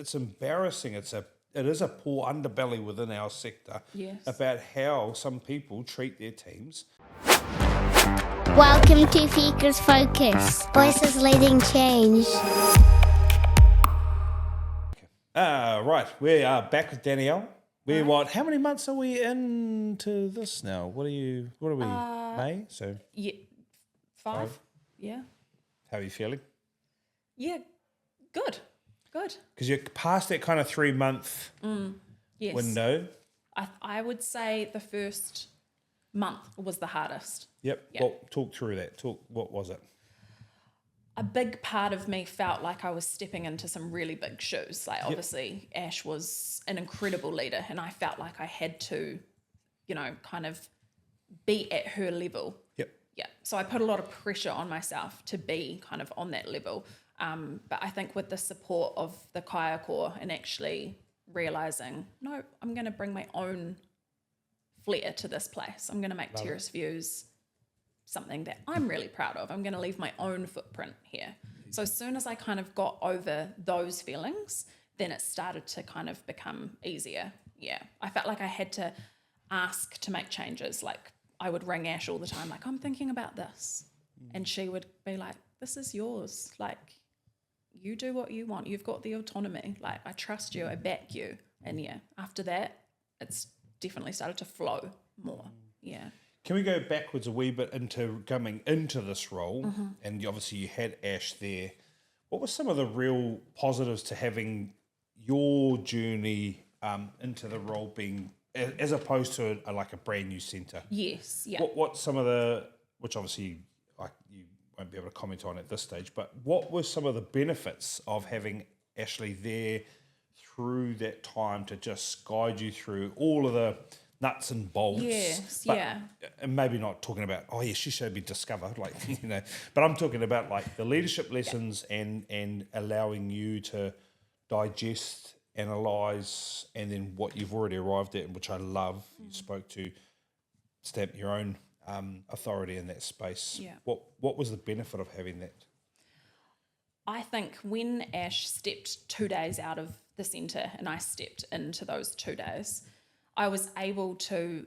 it's embarrassing. It is a poor underbelly within our sector about how some people treat their teams. Welcome to Fika's Focus. Voices leading change. Right, we are back with Danielle. We're how many months are we into this now? What are we? May? So yeah, 5. Yeah. How are you feeling? Yeah, good. Because you're past that kind of 3-month Yes. window. I would say the first month was the hardest. Yep. Yeah. Well, talk through that. What was it? A big part of me felt like I was stepping into some really big shoes. Like, obviously, Ash was an incredible leader, and I felt like I had to, kind of be at her level. Yep. Yeah. So I put a lot of pressure on myself to be kind of on that level. But I think with the support of the kaiako and actually realising, no, I'm going to bring my own flair to this place. I'm going to make Terrace Views something that I'm really proud of. I'm going to leave my own footprint here. So as soon as I kind of got over those feelings, then it started to kind of become easier. Yeah. I felt like I had to ask to make changes. Like, I would ring Ash all the time, like, I'm thinking about this. And she would be like, this is yours. Like, you do what you want. You've got the autonomy. Like, I trust you. I back you. And yeah, after that, it's definitely started to flow more. Yeah. Can we go backwards a wee bit into coming into this role? And obviously you had Ash there. What were some of the real positives to having your journey into the role being, as opposed to a brand new centre? Yes, yeah. What some of the, which obviously you won't be able to comment on at this stage, but what were some of the benefits of having Ashley there through that time to just guide you through all of the nuts and bolts? Yes, but, yeah. And maybe not talking about, she should be discovered, but I'm talking about the leadership lessons and allowing you to digest, analyse, and then what you've already arrived at, which I love. You spoke to stamp your own authority in that space. Yeah. What was the benefit of having that? I think when Ash stepped 2 days out of the centre and I stepped into those 2 days, I was able to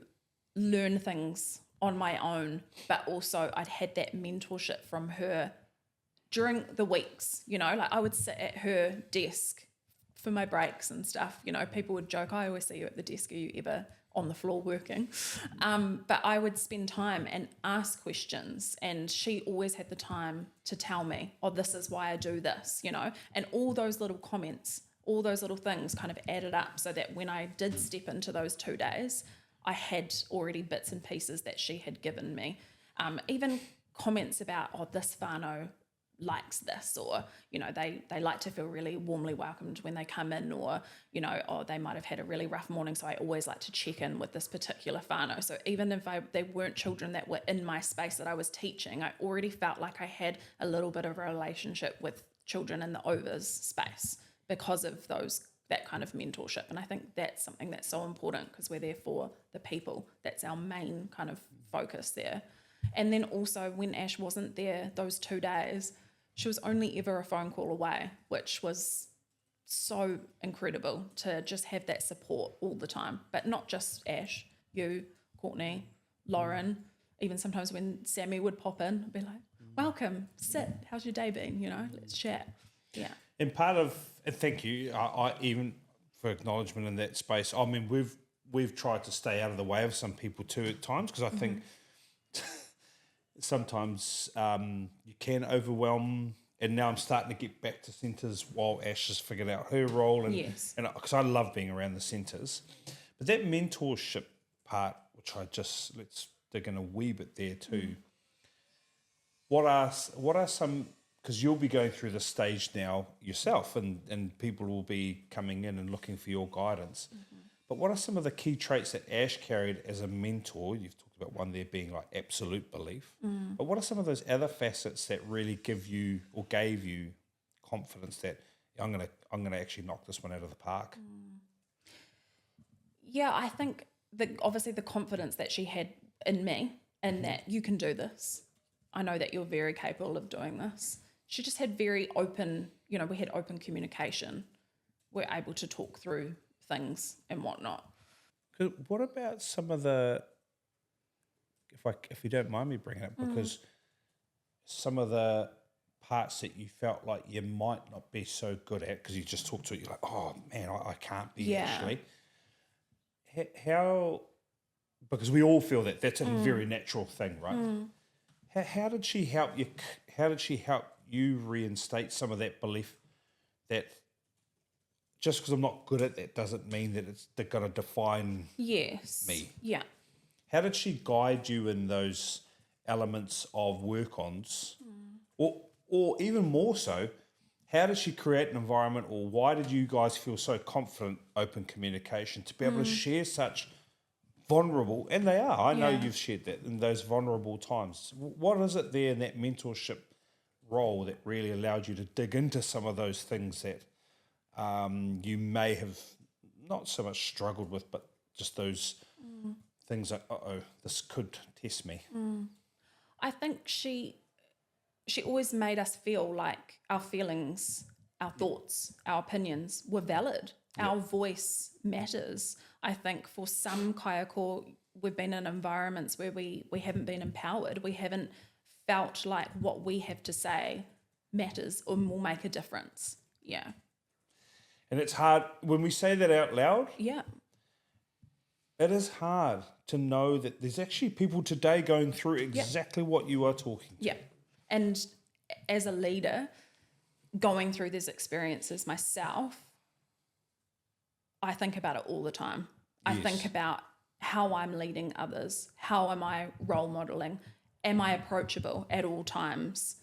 learn things on my own, but also I'd had that mentorship from her during the weeks, I would sit at her desk for my breaks and stuff. People would joke, I always see you at the desk, are you ever on the floor working? But I would spend time and ask questions, and she always had the time to tell me, this is why I do this, and all those little comments, all those little things kind of added up so that when I did step into those 2 days, I had already bits and pieces that she had given me. Even comments about, this whānau likes this, or, they like to feel really warmly welcomed when they come in, or, they might have had a really rough morning, so I always like to check in with this particular whānau. So even if they weren't children that were in my space that I was teaching, I already felt like I had a little bit of a relationship with children in the overs space, because of that kind of mentorship. And I think that's something that's so important, because we're there for the people. That's our main kind of focus there. And then also when Ash wasn't there those 2 days, she was only ever a phone call away, which was so incredible to just have that support all the time. But not just Ash, you, Courtney, Lauren, even sometimes when Sammy would pop in, I'd be like, welcome, sit, how's your day been? Let's chat. Yeah. And part of, and thank you, I even for acknowledgement in that space. I mean, we've tried to stay out of the way of some people too at times, because I think sometimes you can overwhelm. And now I'm starting to get back to centres while Ash has figured out her role, and because I love being around the centres. But that mentorship part, which let's dig in a wee bit there too. What are some? Because you'll be going through this stage now yourself, and people will be coming in and looking for your guidance. But what are some of the key traits that Ash carried as a mentor? You've talked about one there being absolute belief. But what are some of those other facets that really give you or gave you confidence that I'm gonna actually knock this one out of the park? Yeah, I think obviously the confidence that she had in me, and that you can do this. I know that you're very capable of doing this. She just had very open, we had open communication we're able to talk through things and whatnot. What about some of the, if you don't mind me bringing it, because some of the parts that you felt like you might not be so good at, because you just talked to it, you're like, oh man, I can't be actually. How, because we all feel that that's a very natural thing, right? How did she help you? How did she help you reinstate some of that belief that just because I'm not good at that doesn't mean that they're going to define me? Yeah. How did she guide you in those elements of work-ons? Or even more so, how did she create an environment, or why did you guys feel so confident, open communication, to be able to share such vulnerable, and they are, I know you've shared that, in those vulnerable times. What is it there in that mentorship role that really allowed you to dig into some of those things that you may have not so much struggled with, but just those things like, this could test me? I think she always made us feel like our feelings, our thoughts, our opinions were valid. Our voice matters. I think for some kaiako, we've been in environments where we haven't been empowered. We haven't felt like what we have to say matters or will make a difference. Yeah. And it's hard when we say that out loud. Yeah. It is hard to know that there's actually people today going through exactly what you are talking to. Yeah. And as a leader, going through these experiences myself, I think about it all the time. I think about how I'm leading others. How am I role modeling? Am I approachable at all times?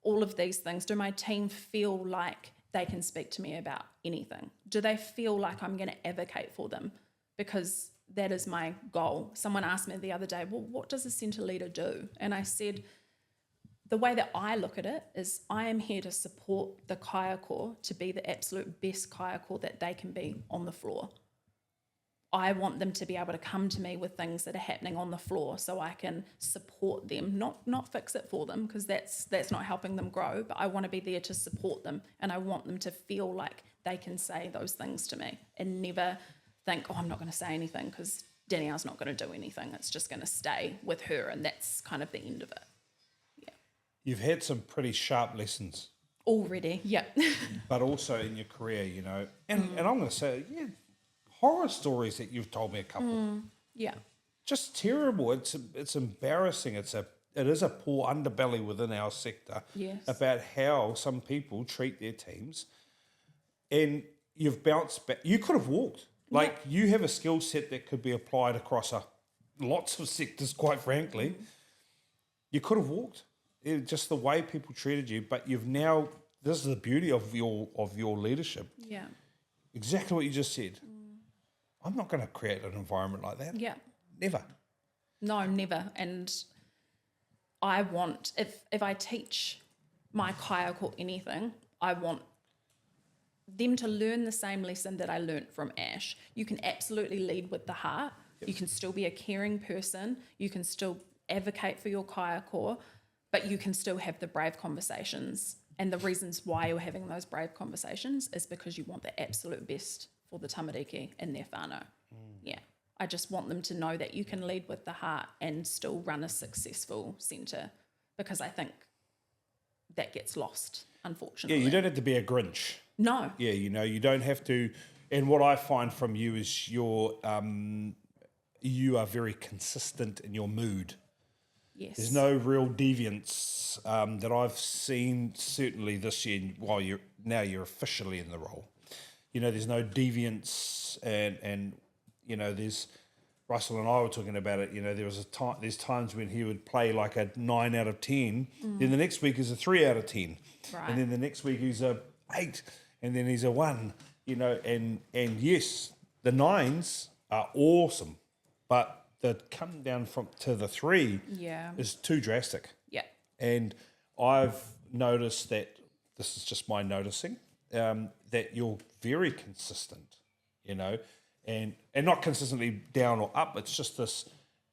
All of these things. Do my team feel like they can speak to me about anything? Do they feel like I'm going to advocate for them? Because that is my goal. Someone asked me the other day, well, what does a centre leader do? And I said, the way that I look at it is I am here to support the kaiako to be the absolute best kaiako that they can be on the floor. I want them to be able to come to me with things that are happening on the floor so I can support them, not fix it for them, because that's not helping them grow, but I want to be there to support them, and I want them to feel like they can say those things to me and never think, I'm not going to say anything because Danielle's not going to do anything. It's just going to stay with her, and that's kind of the end of it. You've had some pretty sharp lessons already, but also in your career, and I'm going to say, horror stories that you've told me a couple. Just terrible. It's embarrassing. It is a poor underbelly within our sector about how some people treat their teams, and you've bounced back. You could have walked. Like, you have a skill set that could be applied across lots of sectors, quite frankly. You could have walked. Just the way people treated you, but you've now, this is the beauty of your leadership. Yeah. Exactly what you just said. I'm not going to create an environment like that. Yeah. Never. No, never. And I want, if I teach my kaiako anything, I want them to learn the same lesson that I learnt from Ash. You can absolutely lead with the heart. Yep. You can still be a caring person. You can still advocate for your kaiako, but you can still have the brave conversations. And the reasons why you're having those brave conversations is because you want the absolute best for the tamariki and their whānau. Yeah. I just want them to know that you can lead with the heart and still run a successful centre, because I think that gets lost, unfortunately. Yeah, you don't have to be a Grinch. No. Yeah, you don't have to. And what I find from you is you are very consistent in your mood. Yes. There's no real deviance that I've seen, certainly this year, while you're officially in the role. There's no deviance, and there's, Russell and I were talking about it, there's times when he would play like a 9 out of 10, then the next week is a 3 out of 10, right. And then the next week he's a 8, and then he's a 1, and yes, the 9s are awesome, but the come down to the 3 is too drastic. Yeah. And I've noticed that, this is just my noticing, that you're very consistent, and not consistently down or up. It's just this,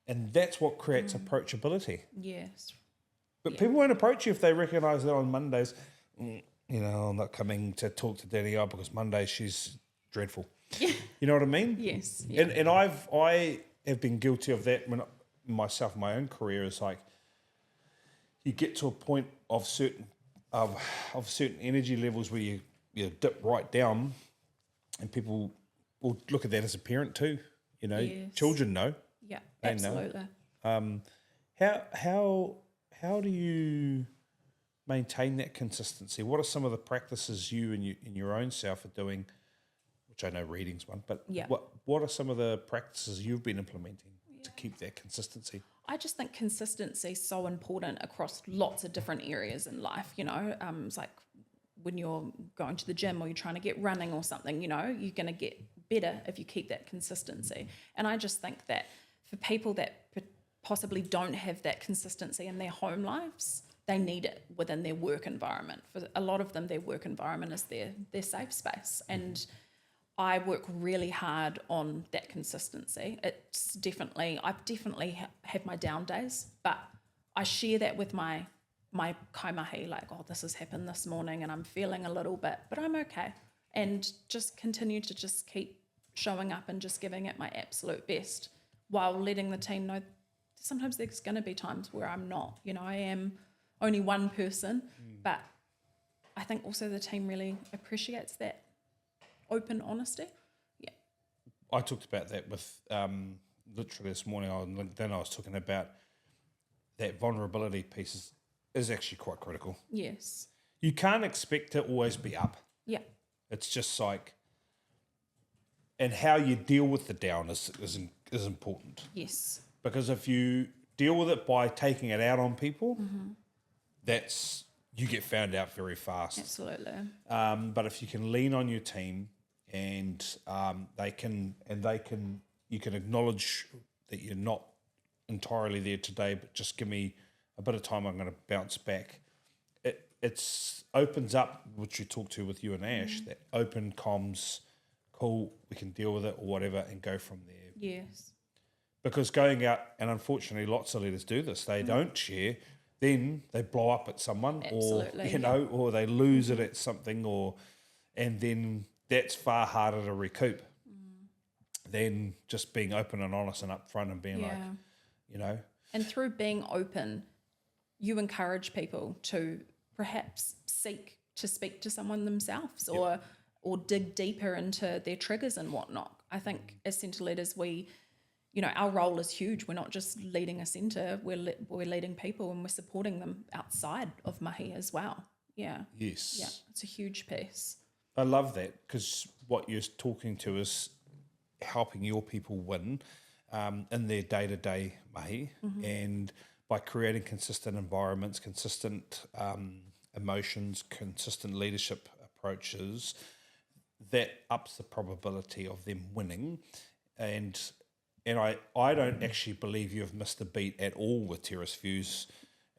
and that's what creates approachability. Yes. But people won't approach you if they recognise that on Mondays, I'm not coming to talk to Danielle because Monday she's dreadful. Yeah. You know what I mean? Yes. Yeah. And I have been guilty of that when myself, my own career is like, you get to a point of certain energy levels where you dip right down, and people will look at that as a parent too. You know, Yes. children know. Yeah, They absolutely. know. How do you maintain that consistency? What are some of the practices you and your own self are doing? Which I know reading's one, but Yeah. what are some of the practices you've been implementing to keep that consistency? I just think consistency is so important across lots of different areas in life. You know, it's like when you're going to the gym or you're trying to get running or something, you know, you're going to get better if you keep that consistency. And I just think that for people that possibly don't have that consistency in their home lives, they need it within their work environment. For a lot of them, their work environment is their safe space. And I work really hard on that consistency. I definitely have my down days, but I share that with my kaimahi, like, oh, this has happened this morning and I'm feeling a little bit, but I'm okay. And just continue to just keep showing up and just giving it my absolute best while letting the team know sometimes there's going to be times where I'm not. You know, I am only one person, but I think also the team really appreciates that open honesty. Yeah. I talked about that with literally this morning on LinkedIn. I was talking about that vulnerability piece is actually quite critical. Yes. You can't expect to always be up. Yeah. It's just like, and how you deal with the down is important. Yes. Because if you deal with it by taking it out on people, you get found out very fast. Absolutely. But if you can lean on your team and you can acknowledge that you're not entirely there today, but just give me a bit of time, I'm going to bounce back. It opens up, which you talked to with you and Ash, that open comms, cool, we can deal with it or whatever and go from there. Yes. Because going out, and unfortunately lots of leaders do this, they don't share, then they blow up at someone. Absolutely. or they lose it at something, and then that's far harder to recoup than just being open and honest and upfront and being like, you know. And through being open, you encourage people to perhaps seek to speak to someone themselves or dig deeper into their triggers and whatnot. I think as centre leaders, our role is huge. We're not just leading a centre, we're leading people and we're supporting them outside of mahi as well. Yeah. Yes. Yeah, it's a huge piece. I love that, because what you're talking to is helping your people win in their day-to-day mahi, and by creating consistent environments, consistent emotions, consistent leadership approaches, that ups the probability of them winning. And I don't actually believe you've missed a beat at all with Terrace Views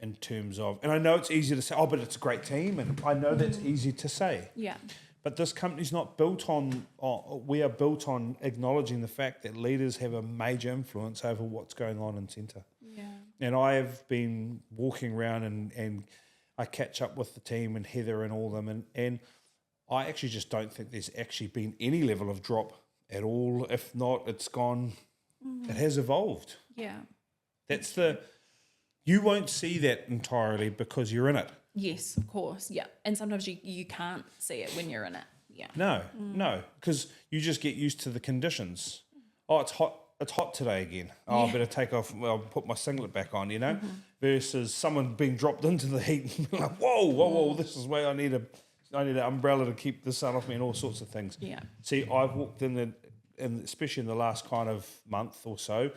in terms of, and I know it's easy to say, oh, but it's a great team, and I know that's easy to say. Yeah. But this company's not built on, we are built on acknowledging the fact that leaders have a major influence over what's going on in centre. Yeah. And I have been walking around and I catch up with the team and Heather and all of them, and I actually just don't think there's actually been any level of drop at all. If not, it's gone, it has evolved. Yeah. You won't see that entirely because you're in it. Yes, of course. Yeah. And sometimes you can't see it when you're in it. Yeah. No, because you just get used to the conditions. Oh, it's hot today again. Oh, I better take off, put my singlet back on, you know, versus someone being dropped into the heat and being like, whoa, this is where I need an umbrella to keep the sun off me and all sorts of things. Yeah. See, I've walked in especially in the last kind of month or so,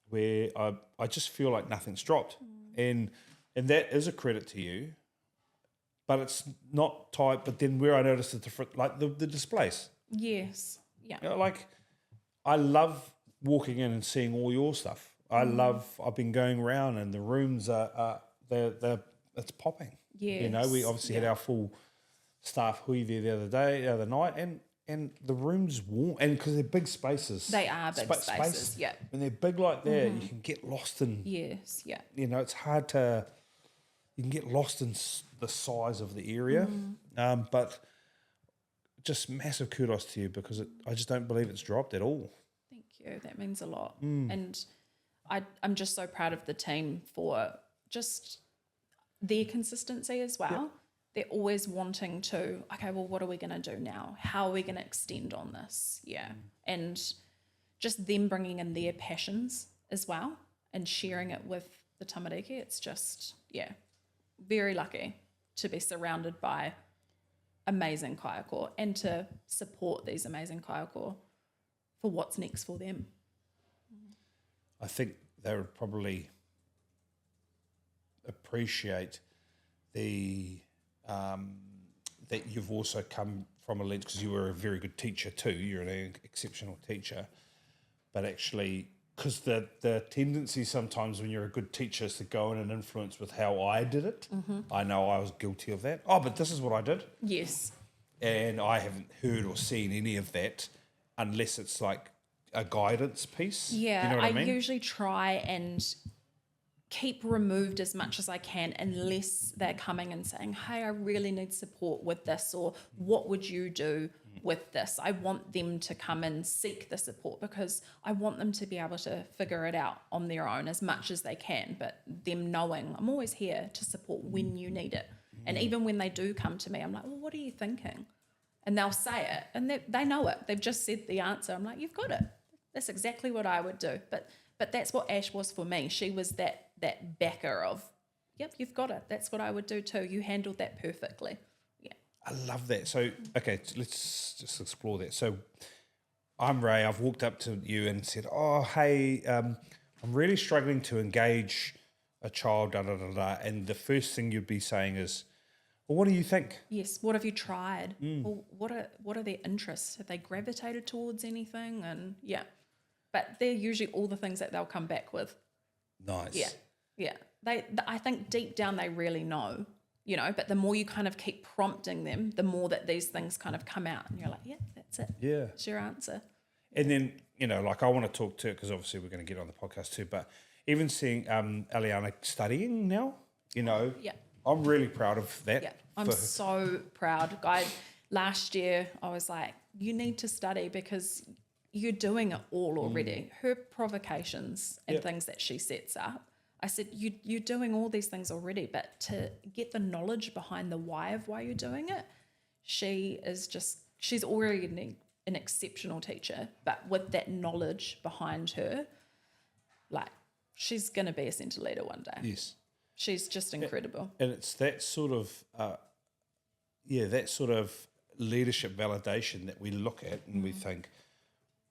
where I just feel like nothing's dropped. And that is a credit to you, but it's not tight. But then where I noticed the different, like the displays. Yes. Yeah. You know, like, I love walking in and seeing all your stuff. I've been going around and the rooms it's popping. Yes. You know, we obviously had our full staff hui there the other night, and the room's warm, and because they're big spaces. They are big spaces, yeah. When they're big like that, you can get lost in. Yes, yeah. You know, it's hard to. You can get lost in the size of the area, but just massive kudos to you, because I just don't believe it's dropped at all. Thank you. That means a lot. And I'm just so proud of the team for just their consistency as well. Yep. They're always wanting to, okay, well, what are we going to do now? How are we going to extend on this? Yeah. And just them bringing in their passions as well and sharing it with the tamariki. It's just, very lucky to be surrounded by amazing kaiako and to support these amazing kaiako for what's next for them. I think they would probably appreciate the that you've also come from a lens, because you were a very good teacher too. You're an exceptional teacher, but actually, because the tendency sometimes when you're a good teacher is to go in and influence with how I did it. I know I was guilty of that. Oh, but this is what I did. Yes. And I haven't heard or seen any of that unless it's like a guidance piece. Yeah, you know what I mean? usually try and keep removed as much as I can unless they're coming and saying, hey, I really need support with this, or what would you do with this? I want them to come and seek the support, because I want them to be able to figure it out on their own as much as they can, but them knowing I'm always here to support when you need it. And even when they do come to me, I'm like, well, what are you thinking? And they'll say it, and they know it. They've just said the answer. I'm like, you've got it. That's exactly what I would do. But that's what Ash was for me. She was that backer of, yep, you've got it. That's what I would do too. You handled that perfectly. Yeah. I love that. So, okay, let's just explore that. So, I'm Ray. I've walked up to you and said, oh, hey, I'm really struggling to engage a child, da-da-da-da. And the first thing you'd be saying is, well, what do you think? Yes. What have you tried? Well, what are their interests? Have they gravitated towards anything? And yeah. But they're usually all the things that they'll come back with. Nice. Yeah. Yeah. I think deep down they really know, but the more you kind of keep prompting them, the more that these things kind of come out, and you're like, yeah, that's it. Yeah. It's your answer. And then, like I want to talk to, because obviously we're going to get on the podcast too, but even seeing Eliana studying now, Yeah. I'm really proud of that. Yeah. I'm so proud. Last year I was like, you need to study because you're doing it all already. Her provocations and things that she sets up, I said, you're doing all these things already, but to get the knowledge behind the why of why you're doing it, she's already an exceptional teacher, but with that knowledge behind her, like, she's going to be a centre leader one day. Yes. She's just incredible. And it's that sort of, leadership validation that we look at and we think,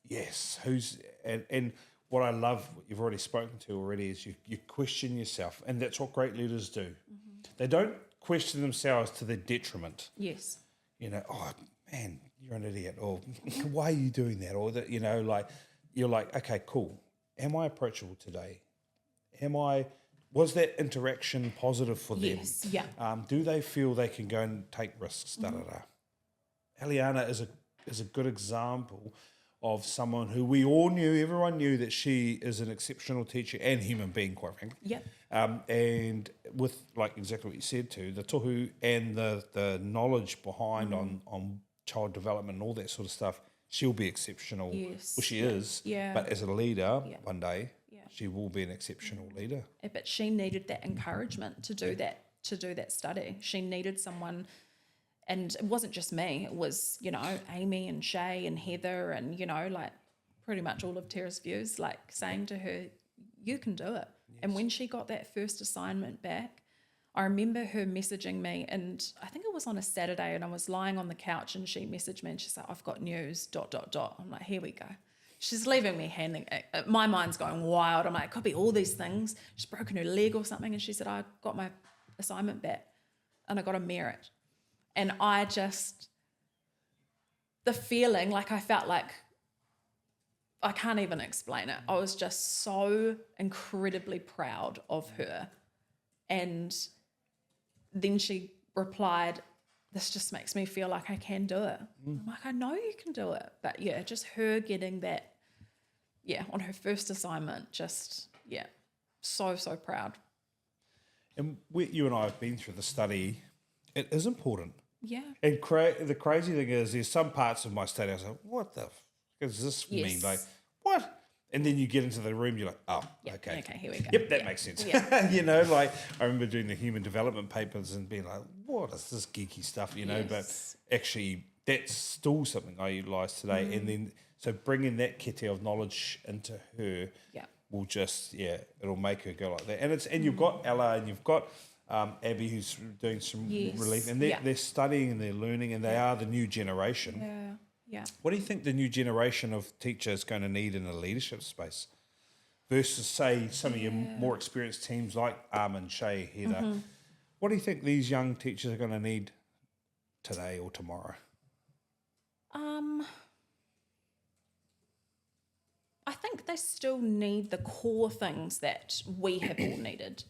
yes, and what I love, what you've already spoken to already, is you question yourself, and that's what great leaders do. They don't question themselves to their detriment. Yes. Oh man, you're an idiot, or why are you doing that, or that, like, you're like, okay, cool. Am I approachable today? Was that interaction positive for them? Yes. Yeah. Do they feel they can go and take risks? Da da da. Eliana is a good example of someone who everyone knew that she is an exceptional teacher and human being, quite frankly. Yeah. And with, like, exactly what you said too, the tohu and the knowledge behind on child development and all that sort of stuff, she'll be exceptional. Yes. Well, she is. Yeah. But as a leader, one day, Yeah. she will be an exceptional leader. But she needed that encouragement to do that study. She needed someone, and it wasn't just me. It was, Amy and Shay and Heather and, like, pretty much all of Terrace Views, like, saying to her, you can do it. Yes. And when she got that first assignment back, I remember her messaging me, and I think it was on a Saturday, and I was lying on the couch and she messaged me and she's like, I've got news, ... I'm like, here we go. She's leaving me hanging. My mind's going wild. I'm like, it could be all these things. She's broken her leg or something. And she said, I got my assignment back and I got a merit. And the feeling, like, I felt like, I can't even explain it. I was just so incredibly proud of her. And then she replied, this just makes me feel like I can do it. I'm like, I know you can do it. But yeah, just her getting that, on her first assignment, just, so proud. And you and I have been through the study. It is important. Yeah. And the crazy thing is, there's some parts of my study I was like, what the does this mean? Like, what? And then you get into the room, you're like, oh, okay. Okay, here we go. Yep, that makes sense. Yeah. You know, like I remember doing the human development papers and being like, what is this geeky stuff, you know? But actually, that's still something I utilise today. And then, so bringing that kete of knowledge into her will just, it'll make her go like that. And you've got Ella and you've got Abby who's doing some relief. And they're studying and they're learning and they are the new generation. Yeah. Yeah. What do you think the new generation of teachers is going to need in a leadership space versus, say, some of your more experienced teams like Armin, Shay, Heather? What do you think these young teachers are going to need today or tomorrow? I think they still need the core things that we have all needed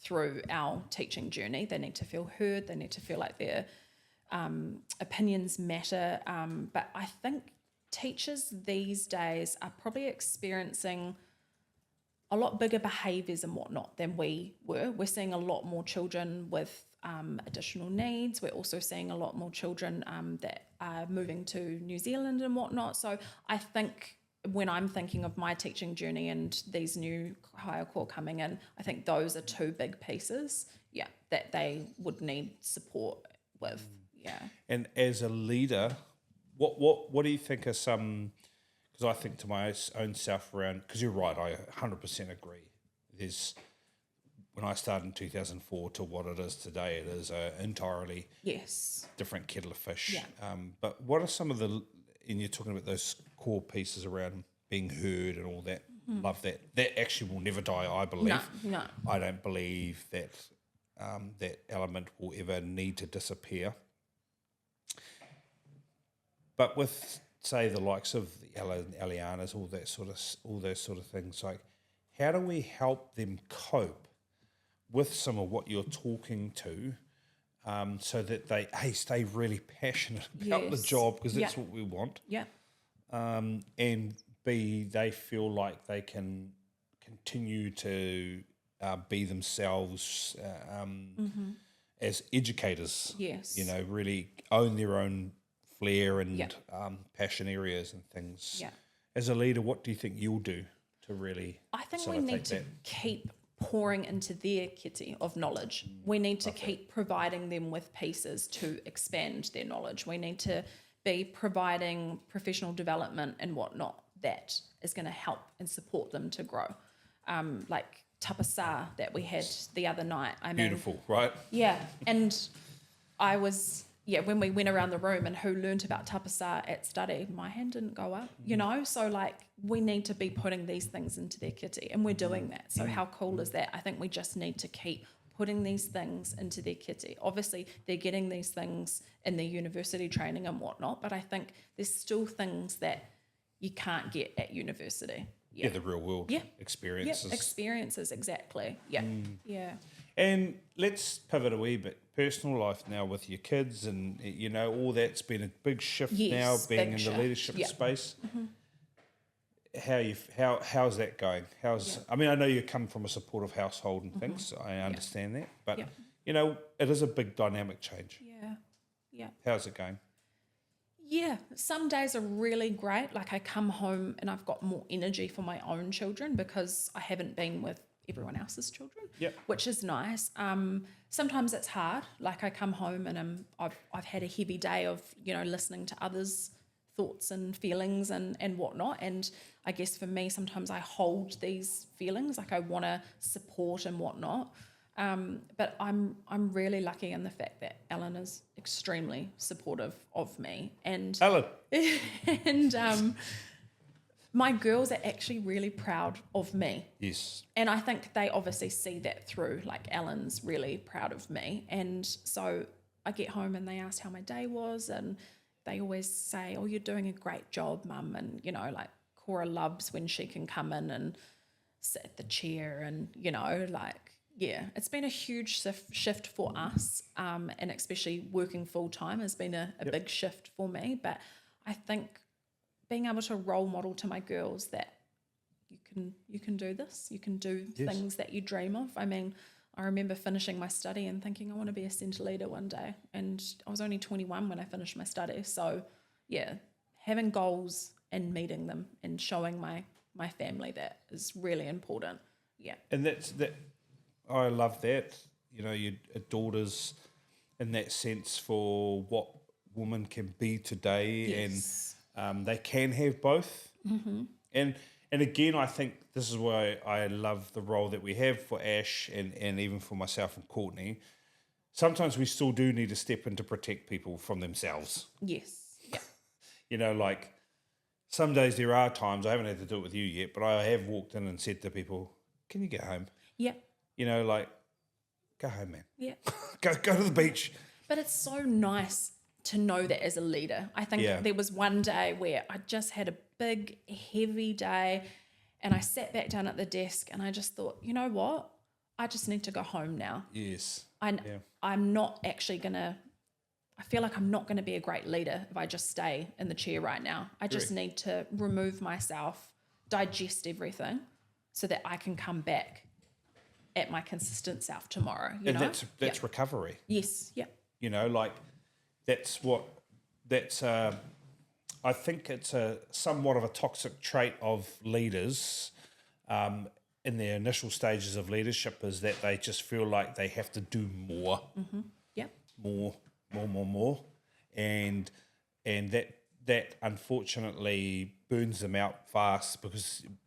through our teaching journey. They need to feel heard. They need to feel like their opinions matter. But I think teachers these days are probably experiencing a lot bigger behaviours and whatnot than we were. We're seeing a lot more children with additional needs. We're also seeing a lot more children that are moving to New Zealand and whatnot. So I think when I'm thinking of my teaching journey and these new kaiako coming in, I think those are two big pieces, that they would need support with. Yeah. And as a leader, what do you think are some? Because I think to my own self around. Because you're right, I 100% agree. There's when I started in 2004 to what it is today, it is an entirely different kettle of fish. Yeah. But what are some of the? And you're talking about those core pieces around being heard and all that. Love that. That actually will never die, I believe. No. I don't believe that that element will ever need to disappear. But with, say, the likes of the Ella and Elianas, all those sort of things, like how do we help them cope with some of what you're talking to, so that they stay really passionate about the job, because that's what we want. Yeah. And B, they feel like they can continue to be themselves as educators. Yes. You know, really own their own flair and passion areas and things. Yeah. As a leader, what do you think you'll do to really I think we need to keep pouring into their kete of knowledge. We need to keep providing them with pieces to expand their knowledge. We need to be providing professional development and whatnot that is going to help and support them to grow. Like tapasa that we had the other night. I mean, beautiful, right? Yeah, and I was... when we went around the room and who learnt about tapasa at study, my hand didn't go up, you know? So, like, we need to be putting these things into their kete, and we're doing that. So how cool is that? I think we just need to keep putting these things into their kete. Obviously, they're getting these things in their university training and whatnot, but I think there's still things that you can't get at university. Yeah, the real world experiences. Yeah, experiences, exactly. Yeah, yeah. And let's pivot a wee bit. Personal life now with your kids and, you know, all that's been a big shift now, being in the leadership space. How's that going? I mean, I know you come from a supportive household and things, so I understand that. But, you know, it is a big dynamic change. Yeah. How's it going? Yeah, some days are really great. Like I come home and I've got more energy for my own children because I haven't been with everyone else's children, which is nice. Sometimes it's hard. Like I come home and I've had a heavy day of, you know, listening to others' thoughts and feelings and whatnot. And I guess for me, sometimes I hold these feelings, like I want to support and whatnot. But I'm really lucky in the fact that Ellen is extremely supportive of me, and Ellen and my girls are actually really proud of me. Yes, and I think they obviously see that through. Like Ellen's really proud of me, and so I get home and they ask how my day was, and they always say, "Oh, you're doing a great job, Mum," and you know, like Cora loves when she can come in and sit at the chair, and you know, like. Yeah, it's been a huge shift for us, and especially working full-time has been a big shift for me. But I think being able to role model to my girls that you can do this, you can do things that you dream of. I mean, I remember finishing my study and thinking I want to be a centre leader one day. And I was only 21 when I finished my study. So, yeah, having goals and meeting them and showing my family that is really important. Yeah. And that. I love that. You know, your daughters in that sense for what women can be today, Yes. and they can have both. Mm-hmm. And again, I think this is why I love the role that we have for Ash and even for myself and Courtney. Sometimes we still do need to step in to protect people from themselves. Yes. Yeah. You know, like some days there are times, I haven't had to do it with you yet, but I have walked in and said to people, can you get home? Yeah. You know, like, go home, man. Yeah. Go to the beach. But it's so nice to know that as a leader. I think there was one day where I just had a big, heavy day and I sat back down at the desk and I just thought, you know what? I just need to go home now. Yes. I'm not actually going to, I feel like I'm not going to be a great leader if I just stay in the chair right now. I just need to remove myself, digest everything so that I can come back at my consistent self tomorrow. You know? That's recovery. Yes. Yeah. You know, like I think it's a somewhat of a toxic trait of leaders in their initial stages of leadership is that they just feel like they have to do more, more, and that unfortunately burns them out fast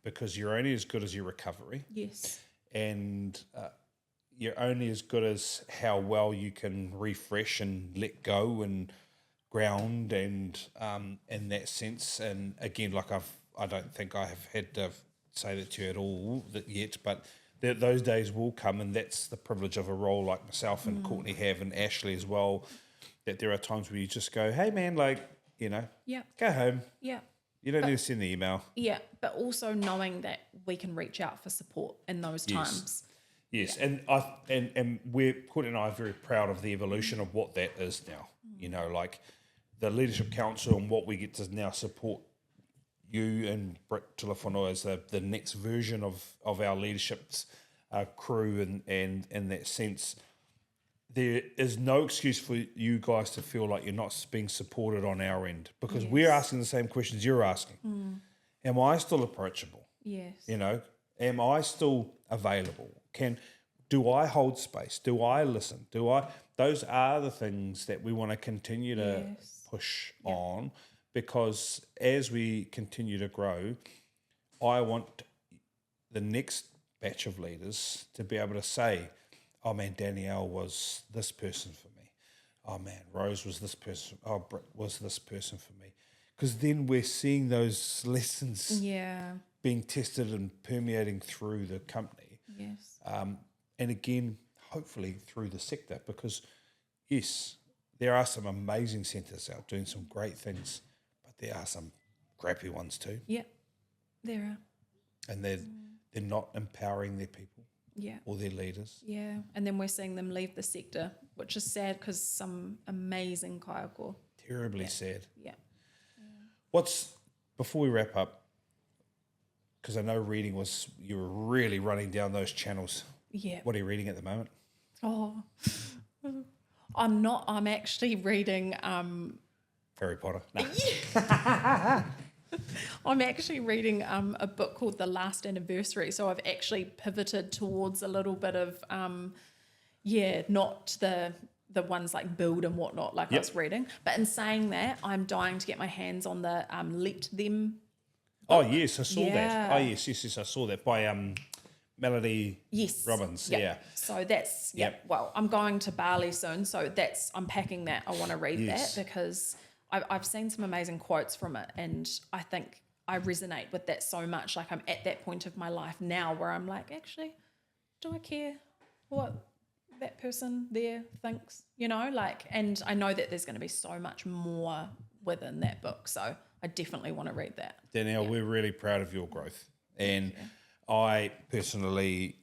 because you're only as good as your recovery. Yes. And you're only as good as how well you can refresh and let go and ground and in that sense. And again, like I don't think I have had to say that to you at all yet, but those days will come, and that's the privilege of a role like myself and Courtney have, and Ashley as well, that there are times where you just go, hey man, like, you know, go home. Yeah. You don't need to send the email. Yeah, but also knowing that we can reach out for support in those times. Yes, and Courtney and I are very proud of the evolution of what that is now. You know, like the Leadership Council and what we get to now support you and Britt Telefono as the next version of our leadership's crew, and in that sense, there is no excuse for you guys to feel like you're not being supported on our end, because we're asking the same questions you're asking. Am I still approachable? Yes. You know, am I still available? Do I hold space? Do I listen? Those are the things that we want to continue to push on, because as we continue to grow, I want the next batch of leaders to be able to say, oh man, Danielle was this person for me. Oh man, Rose was this person. Oh, Britt was this person for me. Because then we're seeing those lessons being tested and permeating through the company. Yes. And again, hopefully through the sector, because yes, there are some amazing centres out doing some great things, but there are some crappy ones too. Yeah, there are. And they're not empowering their people. Yeah. Or their leaders. Yeah, and then we're seeing them leave the sector, which is sad because some amazing kaiako. Terribly sad. Yeah. Before we wrap up, because I know reading you were really running down those channels. Yeah. What are you reading at the moment? Oh, I'm actually reading... Harry Potter. No. I'm actually reading a book called The Last Anniversary. So I've actually pivoted towards a little bit of, not the ones like Build and whatnot like I was reading. But in saying that, I'm dying to get my hands on the Let Them book. Oh, yes, I saw that. Yeah. Oh, yes, I saw that by Melody Robbins. Yep. Yeah. So that's, well, I'm going to Bali soon. So I'm packing that. I want to read that because... I've seen some amazing quotes from it, and I think I resonate with that so much. Like I'm at that point of my life now where I'm like, actually, do I care what that person there thinks? You know, like, and I know that there's going to be so much more within that book. So I definitely want to read that. Danielle, we're really proud of your growth. And I personally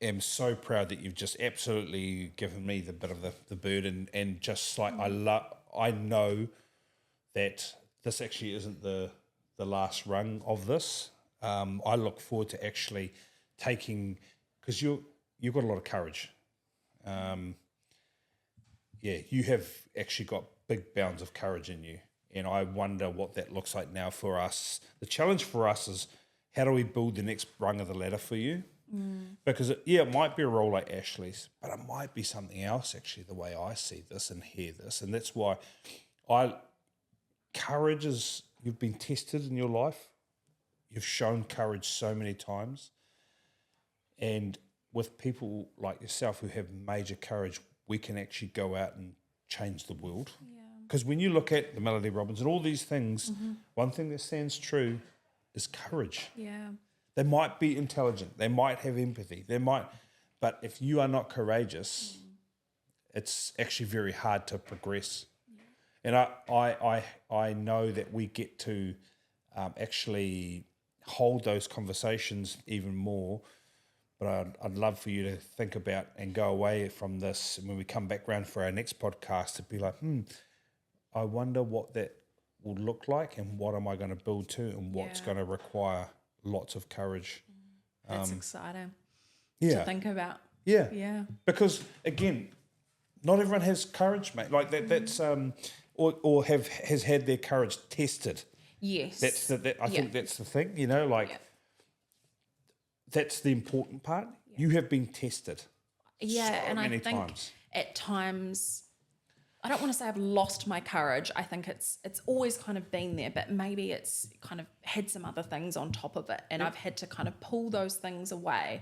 am so proud that you've just absolutely given me the bit of the burden, and just like I know that this actually isn't the last rung of this. I look forward to actually taking, because you're you've got a lot of courage. You have actually got big bounds of courage in you. And I wonder what that looks like now for us. The challenge for us is, how do we build the next rung of the ladder for you? Because, it might be a role like Ashley's, but it might be something else, actually, the way I see this and hear this. And that's why courage is, you've been tested in your life. You've shown courage so many times. And with people like yourself who have major courage, we can actually go out and change the world. Because when you look at the Melody Robbins and all these things, one thing that stands true is courage. Yeah. They might be intelligent, they might have empathy, but if you are not courageous, it's actually very hard to progress. And I know that we get to actually hold those conversations even more. But I'd love for you to think about and go away from this, and when we come back round for our next podcast, to be like, I wonder what that will look like, and what am I going to build to, and what's going to require lots of courage. That's exciting to think about. Yeah. Because, again, not everyone has courage, mate. Like that's or has had their courage tested. Yes. I think that's the thing, that's the important part. You have been tested. Yeah, and I think times. At times, I don't want to say I've lost my courage. I think it's always kind of been there, but maybe it's kind of had some other things on top of it, and I've had to kind of pull those things away,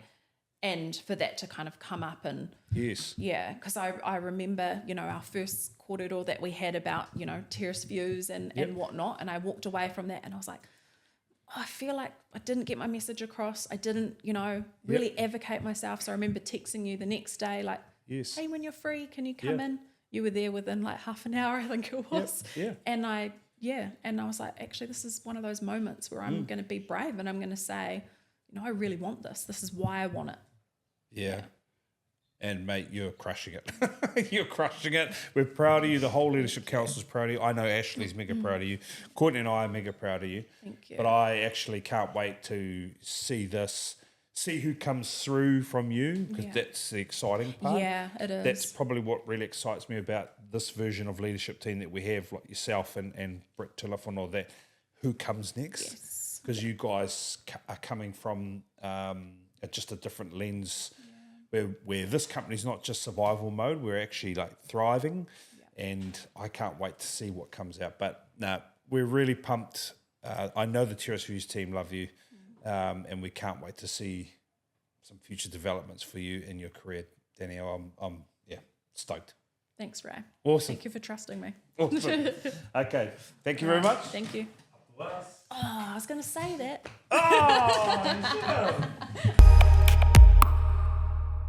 and for that to kind of come up. And because I remember, our first kōrero that we had about, terrace views and whatnot, and I walked away from that and I was like, I feel like I didn't get my message across. I didn't, really advocate myself. So I remember texting you the next day, like, hey, when you're free, can you come in? You were there within like half an hour, I think it was. And I was like, actually, this is one of those moments where I'm going to be brave and I'm going to say, I really want this. This is why I want it. Yeah. And mate, you're crushing it. You're crushing it. We're proud of you. The whole Leadership Council is proud of you. I know Ashley's mega proud of you. Courtney and I are mega proud of you. Thank you. But I actually can't wait to see who comes through from you, because that's the exciting part. Yeah, it is. That's probably what really excites me about this version of leadership team that we have, like yourself and Britt Tillifon, or that. Who comes next? Because you guys are coming from just a different lens. Where this company's not just survival mode, we're actually like thriving, and I can't wait to see what comes out. But no, we're really pumped. I know the Terrace Views team love you, and we can't wait to see some future developments for you in your career, Danielle. I'm stoked. Thanks, Ray. Awesome. Thank you for trusting me. Awesome. Okay, thank you very much. Thank you. I was going to say that. Oh,